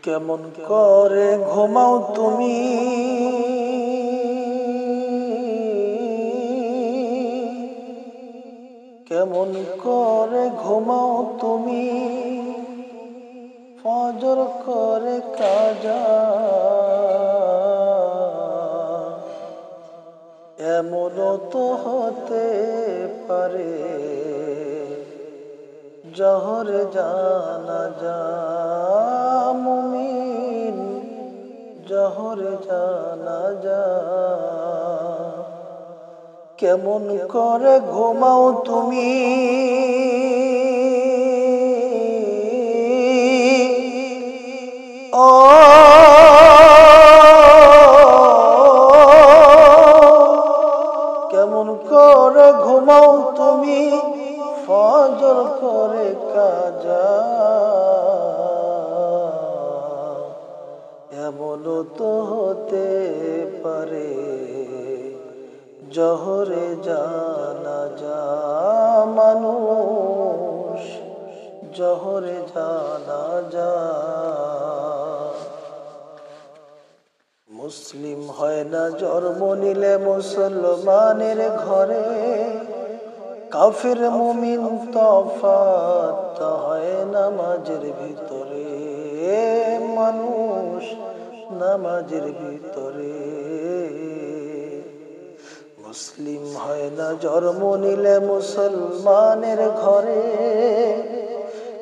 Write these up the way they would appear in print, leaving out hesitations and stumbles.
কেমন করে ঘুমাও তুমি কেমন করে ঘুমাও তুমি ফজর করে কাজা এমনও তো হতে পারে জহরে জানাজা মুমিন জহরে জানাজা কেমন করে ঘুমাও তুমি ও কেমন করে ঘুমাও তুমি ফজর করে কাজা এমনও তো হতে পারে জহরে জানাজা মানুষ জহরে জানাজা মুসলিম হয় না জন্ম নিলে মুসলমানের ঘরে কাফির মুমিন তফাত হয় নামাজের ভিতরে মানুষ নামাজের ভিতরে মুসলিম হয় না জন্ম নিলে মুসলমানের ঘরে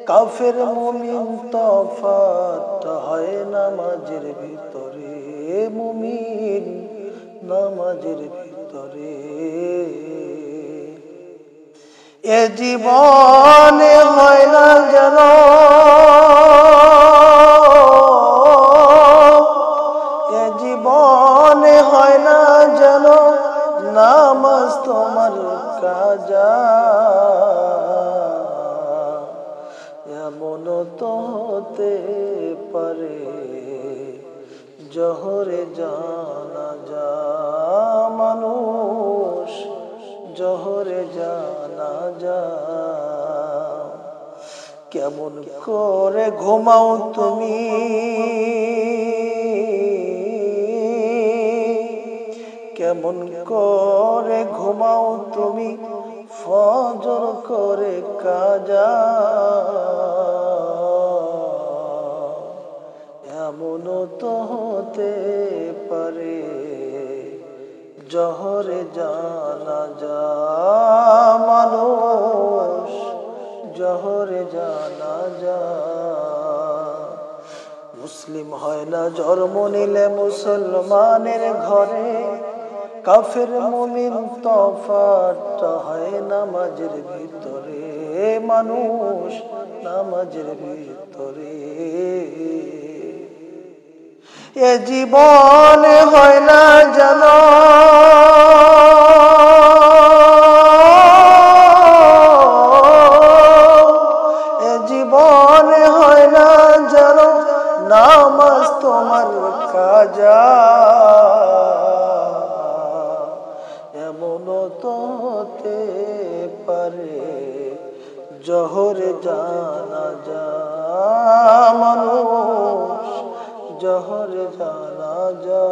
কাফির মুমিন তফাত হয় নামাজের ভিতরে মুমিন নামাজের ভিতরে এ জীবনে হয় না যেন এ জীবনে হয় না যেন নামাজ তোমার কাজা এমন তো হতে পারে জহরে জানাজা মানুষ জহরে জানাজা কেমন করে ঘুমাও তুমি কেমন করে ঘুমাও তুমি ফজর করে কাজা এমনও তো হতে পারে জহরে জানাজা মানুষ জহরে জানাজা মুসলিম হয় না জন্ম নিলে মুসলমানের ঘরে কাফির মুমিন তফাত হয় নামাজের ভিতরে মানুষ নামাজের ভিতরে এ জীবনে হয় না জানো এ জীবনে হয় না জানো নামাজ তোমার কাজা এমনও তো হতে পারে জহরে জানাজা মানুষ জহরে জানাজা